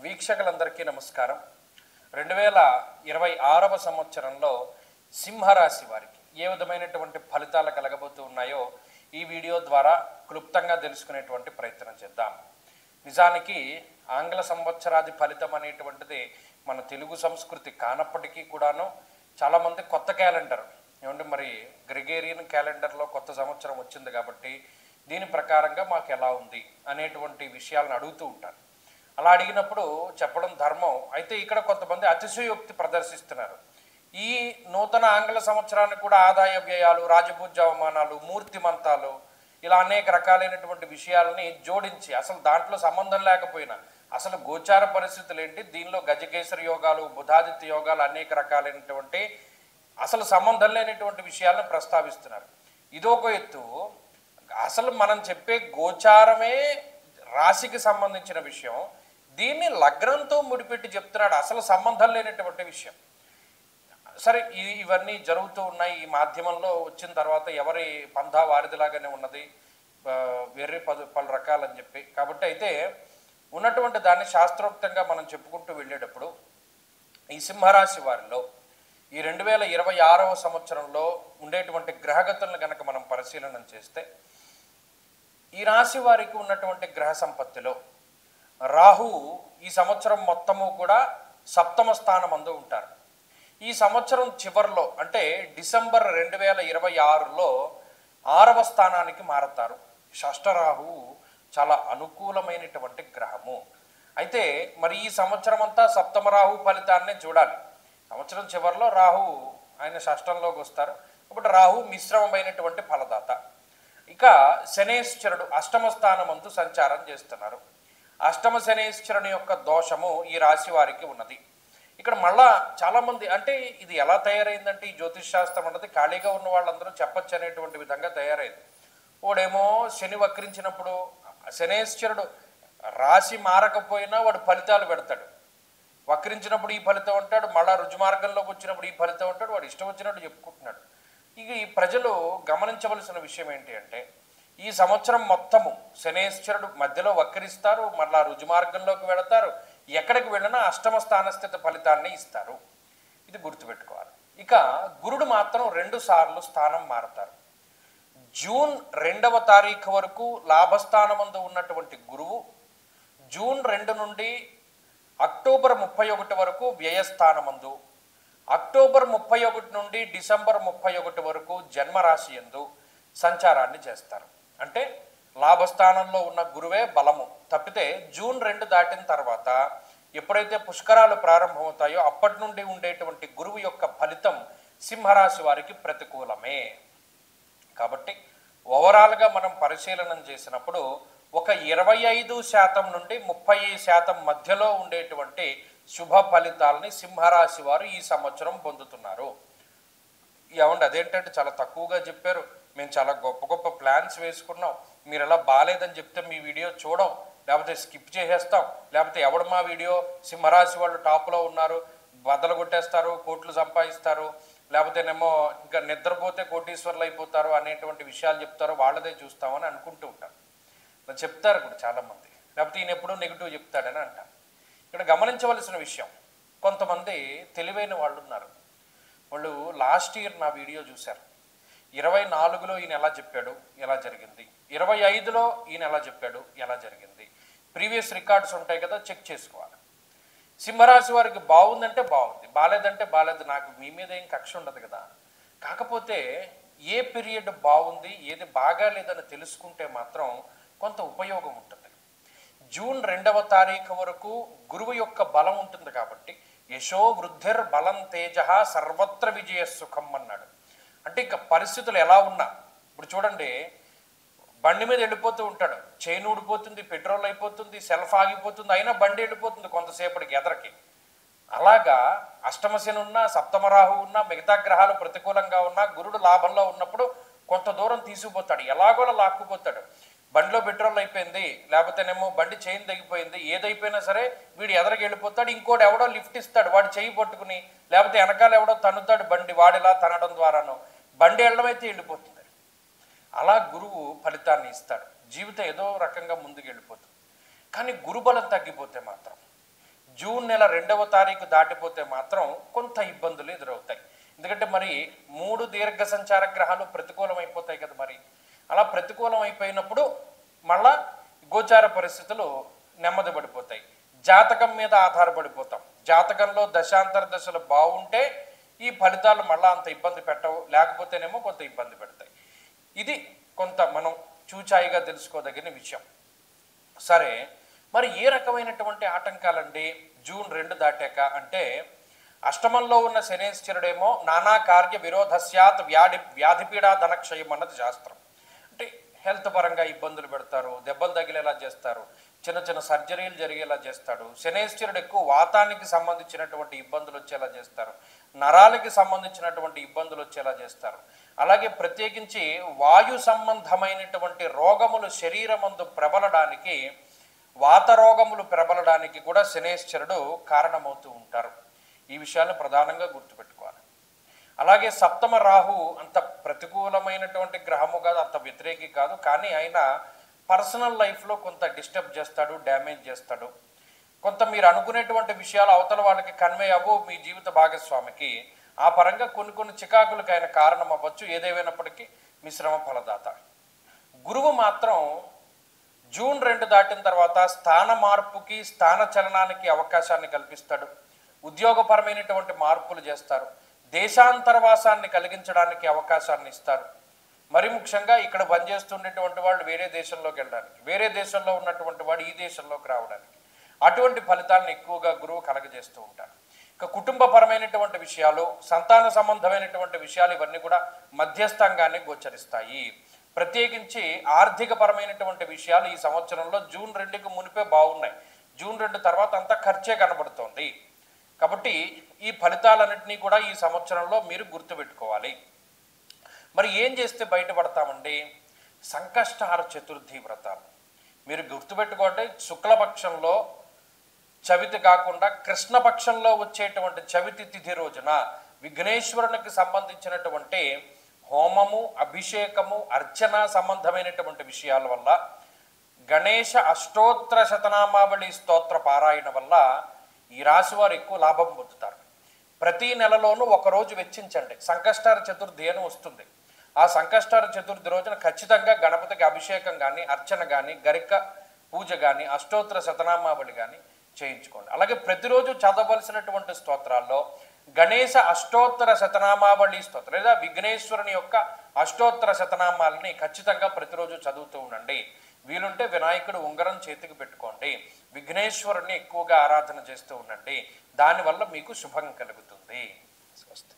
వీక్షకులందరికీ నమస్కారం. 2026వ సంవత్సరంలో సింహరాశి వారికి ఏ విధమైనటువంటి ఫలితాలు కలగబోతూ ఉన్నాయో ఈ వీడియో ద్వారా క్లుప్తంగా తెలుసుకునేటువంటి ప్రయత్నం చేద్దాం. నిజానికి ఆంగ్ల సంవత్సరాది ఫలితం అనేటువంటిది మన తెలుగు సంస్కృతి కానప్పటికీ కూడాను చాలామంది కొత్త క్యాలెండర్ ఏమంటే మరి గ్రెగేరియన్ క్యాలెండర్లో కొత్త సంవత్సరం వచ్చింది కాబట్టి దీని ప్రకారంగా మాకు ఎలా ఉంది అనేటువంటి విషయాలను అడుగుతూ ఉంటారు. అలా అడిగినప్పుడు చెప్పడం ధర్మం. అయితే ఇక్కడ కొంతమంది అతిశయోక్తి ప్రదర్శిస్తున్నారు. ఈ నూతన ఆంగ్ల సంవత్సరానికి కూడా ఆదాయ వ్యయాలు, రాజపూజ్య అవమానాలు, మూర్తిమంతాలు ఇలా అనేక రకాలైనటువంటి విషయాలని జోడించి అసలు దాంట్లో సంబంధం లేకపోయినా అసలు గోచార పరిస్థితులు ఏంటి, దీనిలో గజకేసరి యోగాలు, బుధాదిత్య యోగాలు అనేక రకాలైనటువంటి అసలు సంబంధం లేనటువంటి విషయాలను ప్రస్తావిస్తున్నారు. ఇదొక ఎత్తు. అసలు మనం చెప్పే గోచారమే రాశికి సంబంధించిన విషయం, దీన్ని లగ్నంతో ముడిపెట్టి చెప్తున్నాడు. అసలు సంబంధం లేనటువంటి విషయం. సరే, ఇవన్నీ జరుగుతూ ఉన్నాయి. ఈ మాధ్యమంలో వచ్చిన తర్వాత ఎవరి పంథా వారిదిలాగానే ఉన్నది, వేరే పలు రకాలని చెప్పి. కాబట్టి అయితే ఉన్నటువంటి దాన్ని శాస్త్రోక్తంగా మనం చెప్పుకుంటూ వెళ్ళేటప్పుడు ఈ సింహరాశి వారిలో ఈ 2026వ సంవత్సరంలో ఉండేటువంటి గ్రహగతులను కనుక మనం పరిశీలన చేస్తే ఈ రాశి వారికి ఉన్నటువంటి గ్రహ సంపత్తిలో రాహు ఈ సంవత్సరం మొత్తము కూడా సప్తమ స్థానమందు ఉంటారు. ఈ సంవత్సరం చివరిలో అంటే డిసెంబర్ 2026లో 6వ స్థానానికి మారతారు. షష్ఠరాహు చాలా అనుకూలమైనటువంటి గ్రహము. అయితే మరి ఈ సంవత్సరం అంతా సప్తమ రాహు ఫలితాన్నే చూడాలి. సంవత్సరం చివరిలో రాహు ఆయన షష్ఠంలోకి వస్తారు. కాబట్టి రాహు మిశ్రమమైనటువంటి ఫలదాత. ఇక శనేశ్వరుడు అష్టమ స్థానమందు సంచారం చేస్తున్నారు. అష్టమ శనేశ్వరుని యొక్క దోషము ఈ రాశి వారికి ఉన్నది. ఇక్కడ మళ్ళా చాలామంది అంటే ఇది ఎలా తయారైందంటే ఈ జ్యోతిష్ శాస్త్రం అన్నది ఖాళీగా ఉన్న వాళ్ళందరూ చెప్పచ్చు అనేటువంటి విధంగా తయారైంది. వాడేమో శని వక్రించినప్పుడు శనేశ్వరుడు రాశి మారకపోయినా వాడు ఫలితాలు పెడతాడు. వక్రించినప్పుడు ఈ ఫలితం అంటాడు, మళ్ళా రుజుమార్గంలోకి వచ్చినప్పుడు ఈ ఫలితం అంటాడు. వాడు ఇష్టం వచ్చినట్టు చెప్పుకుంటున్నాడు. ఇక ఈ ప్రజలు గమనించవలసిన విషయం ఏంటి అంటే ఈ సంవత్సరం మొత్తము శనేశ్వరుడు మధ్యలో వక్రిస్తారు, మళ్ళా రుజుమార్గంలోకి వెళతారు. ఎక్కడికి వెళ్ళినా అష్టమ స్థానస్థిత ఫలితాన్ని ఇస్తారు. ఇది గుర్తుపెట్టుకోవాలి. ఇక గురుడు మాత్రం 2 సార్లు స్థానం మారతారు. జూన్ 2వ తారీఖు వరకు లాభస్థానమందు ఉన్నటువంటి గురువు జూన్ 2 నుండి అక్టోబర్ 31 వరకు వ్యయస్థానమందు, అక్టోబర్ 31 నుండి డిసెంబర్ 31 వరకు జన్మరాశి యందు సంచారాన్ని చేస్తారు. అంటే లాభస్థానంలో ఉన్న గురువే బలము. తప్పితే జూన్ 2 దాటిన తర్వాత ఎప్పుడైతే పుష్కరాలు ప్రారంభమవుతాయో అప్పటి నుండి ఉండేటువంటి గురువు యొక్క ఫలితం సింహరాశి వారికి ప్రతికూలమే. కాబట్టి ఓవరాల్గా మనం పరిశీలన చేసినప్పుడు ఒక 25% నుండి 30% మధ్యలో ఉండేటువంటి శుభ ఫలితాలని సింహరాశి వారు ఈ సంవత్సరం పొందుతున్నారు. ఏమండి అదేంటంటే చాలా తక్కువగా చెప్పారు, మేము చాలా గొప్ప గొప్ప ప్లాన్స్ వేసుకున్నాం, మీరు ఎలా బాగాలేదని చెప్తే మీ వీడియో చూడం, లేకపోతే స్కిప్ చేసేస్తాం, లేకపోతే ఎవడు మా వీడియో సింహరాశి వాళ్ళు టాప్లో ఉన్నారు, బద్దలు కొట్టేస్తారు, కోట్లు సంపాదిస్తారు, లేకపోతేనేమో ఇంకా నిద్రపోతే కోటీశ్వర్లు అయిపోతారు అనేటువంటి విషయాలు చెప్తారు, వాళ్ళదే చూస్తామని అనుకుంటూ ఉంటారు. చెప్తారు కూడా చాలామంది. లేకపోతే ఈయన ఎప్పుడూ నెగిటివ్ చెప్తాడని అంటారు. ఇక్కడ గమనించవలసిన విషయం, కొంతమంది తెలివైన వాళ్ళు ఉన్నారు. వాళ్ళు లాస్ట్ ఇయర్ నా వీడియో చూశారు. 24లో ఈయన ఎలా చెప్పాడు, ఎలా జరిగింది, 25లో ఈయన ఎలా చెప్పాడు, ఎలా జరిగింది, ప్రీవియస్ రికార్డ్స్ ఉంటాయి కదా, చెక్ చేసుకోవాలి. సింహరాశి వారికి బాగుందంటే బాగుంది, బాగాలేదంటే బాగాలేదు. నాకు మీ మీద ఏం కక్ష ఉండదు కదా. కాకపోతే ఏ పీరియడ్ బాగుంది, ఏది బాగాలేదని తెలుసుకుంటే మాత్రం కొంత ఉపయోగం ఉంటుంది. జూన్ 2వ తారీఖు వరకు గురువు యొక్క బలం ఉంటుంది కాబట్టి యశో వృద్ధిర్ బలం తేజ సర్వత్ర విజయ సుఖం అన్నాడు. అంటే ఇక పరిస్థితులు ఎలా ఉన్నా, ఇప్పుడు చూడండి, బండి మీద వెళ్ళిపోతూ ఉంటాడు, చైన్ ఊడిపోతుంది, పెట్రోల్ అయిపోతుంది, సెల్ఫ్ ఆగిపోతుంది, అయినా బండి వెళ్ళిపోతుంది కొంతసేపటికి ఎదరికి. అలాగా అష్టమశని ఉన్నా, సప్తమరాహు ఉన్నా, మిగతా గ్రహాలు ప్రతికూలంగా ఉన్నా, గురుడు లాభంలో ఉన్నప్పుడు కొంత దూరం తీసుకుపోతాడు, ఎలాగోలా లాక్కుపోతాడు. బండిలో పెట్రోల్ అయిపోయింది, లేకపోతేనేమో బండి చైన్ తెగిపోయింది, ఏదైపోయినా సరే వీడు ఎదరికి వెళ్ళిపోతాడు. ఇంకోటి ఎవడో లిఫ్ట్ ఇస్తాడు, వాడు చెయ్యి పట్టుకుని, లేకపోతే వెనకాల ఎవడో తన్నుతాడు బండి, వాడిలా తనడం ద్వారానో బండి వెళ్ళడం అయితే వెళ్ళిపోతుంది. అలా గురువు ఫలితాన్ని ఇస్తాడు. జీవితం ఏదో రకంగా ముందుకు వెళ్ళిపోతుంది. కానీ గురుబలం తగ్గిపోతే మాత్రం జూన్ నెల 2వ తారీఖు దాటిపోతే మాత్రం కొంత ఇబ్బందులు ఎదురవుతాయి. ఎందుకంటే మరి 3 దీర్ఘ సంచార గ్రహాలు ప్రతికూలం అయిపోతాయి కదా. మరి అలా ప్రతికూలం అయిపోయినప్పుడు మళ్ళా గోచార పరిస్థితులు నెమ్మది పడిపోతాయి. జాతకం మీద ఆధారపడిపోతాం. జాతకంలో దశాంతర దశలు బాగుంటే ఈ ఫలితాలు మళ్ళా అంత ఇబ్బంది పెట్టవు, లేకపోతేనేమో కొంత ఇబ్బంది పెడతాయి. ఇది కొంత మనం చూచాయిగా తెలుసుకోదగిన విషయం. సరే, మరి ఏ రకమైనటువంటి ఆటంకాలండి జూన్ 2 దాటాక అంటే, అష్టమంలో ఉన్న శనేశ్వరుడేమో నానా కార్య విరోధస్యాత్ వ్యాధిపీడా ధనక్షయం అన్నది శాస్త్రం. అంటే హెల్త్ పరంగా ఇబ్బందులు పెడతారు, దెబ్బలు తగిలేలా చేస్తారు, చిన్న చిన్న సర్జరీలు జరిగేలా చేస్తాడు. శనేశ్వరుడు ఎక్కువ వాతానికి సంబంధించినటువంటి ఇబ్బందులు వచ్చేలా చేస్తారు, నరాలకి సంబంధించినటువంటి ఇబ్బందులు వచ్చేలా చేస్తారు. అలాగే ప్రత్యేకించి వాయు సంబంధమైనటువంటి రోగములు శరీరమందు ప్రబలడానికి, వాత రోగములు ప్రబలడానికి కూడా శనేశ్వరుడు కారణమవుతూ ఉంటారు. ఈ విషయాన్ని ప్రధానంగా గుర్తుపెట్టుకోవాలి. అలాగే సప్తమ రాహు అంత ప్రతికూలమైనటువంటి గ్రహము కాదు, అంత వ్యతిరేకి కాదు, కానీ ఆయన పర్సనల్ లైఫ్లో కొంత డిస్టర్బ్ చేస్తాడు, డ్యామేజ్ చేస్తాడు. కొంత మీరు అనుకునేటువంటి విషయాలు అవతల వాళ్ళకి కన్వే అవ్వు మీ జీవిత భాగస్వామికి. ఆ పరంగా కొన్ని చికాకులకు ఆయన కారణం అవ్వచ్చు. ఏదేమైనప్పటికీ మిశ్రమ ఫలదాత. గురువు మాత్రం జూన్ 2 దాటిన తర్వాత స్థాన మార్పుకి, స్థాన చలనానికి అవకాశాన్ని కల్పిస్తాడు. ఉద్యోగపరమైనటువంటి మార్పులు చేస్తారు. దేశాంతరవాసాన్ని కలిగించడానికి అవకాశాన్ని ఇస్తారు. మరి ముఖ్యంగా ఇక్కడ పనిచేస్తుండేటువంటి వాళ్ళు వేరే దేశంలోకి వెళ్ళడానికి, వేరే దేశంలో ఉన్నటువంటి వాడు ఈ దేశంలోకి రావడానికి, అటువంటి ఫలితాలను ఎక్కువగా గురువు కలగజేస్తూ ఉంటారు. ఇక కుటుంబపరమైనటువంటి విషయాలు, సంతాన సంబంధమైనటువంటి విషయాలు ఇవన్నీ కూడా మధ్యస్థంగానే గోచరిస్తాయి. ప్రత్యేకించి ఆర్థిక పరమైనటువంటి విషయాలు ఈ సంవత్సరంలో జూన్ 2కి మునిపే బాగున్నాయి. జూన్ 2 తర్వాత అంతా ఖర్చే కనబడుతోంది. కాబట్టి ఈ ఫలితాలన్నింటినీ కూడా ఈ సంవత్సరంలో మీరు గుర్తుపెట్టుకోవాలి. మరి ఏం చేస్తే బయటపడతామండి? సంకష్టహార చతుర్థి వ్రతాలు మీరు గుర్తుపెట్టుకోండి. శుక్లపక్షంలో చవితి కాకుండా కృష్ణపక్షంలో వచ్చేటువంటి చవితి తిథి రోజున విఘ్నేశ్వరునికి సంబంధించినటువంటి హోమము, అభిషేకము, అర్చన సంబంధమైనటువంటి విషయాల వల్ల, గణేశ అష్టోత్తర శతనామావళి స్తోత్ర పారాయణ వల్ల ఈ రాశి వారు ఎక్కువ లాభం పొందుతారు. ప్రతి నెలలోనూ ఒకరోజు వెచ్చించండి. సంకష్టార చతుర్థి అని వస్తుంది. ఆ సంకష్టార చతుర్థి రోజున ఖచ్చితంగా గణపతికి అభిషేకం కానీ, అర్చన కానీ, గరిక పూజ కానీ, అష్టోత్తర శతనామావళి కానీ చేయించుకోండి. అలాగే ప్రతిరోజు చదవలసినటువంటి స్తోత్రాల్లో గణేశ అష్టోత్తర శతనామావళి స్తోత్రం లేదా విఘ్నేశ్వరుని యొక్క అష్టోత్తర శతనామాలని ఖచ్చితంగా ప్రతిరోజు చదువుతూ ఉండండి. వీలుంటే వినాయకుడు ఉంగరం చేతికి పెట్టుకోండి. విఘ్నేశ్వరుని ఎక్కువగా ఆరాధన చేస్తూ ఉండండి. దానివల్ల మీకు శుభం కలుగుతుంది. స్వస్తి.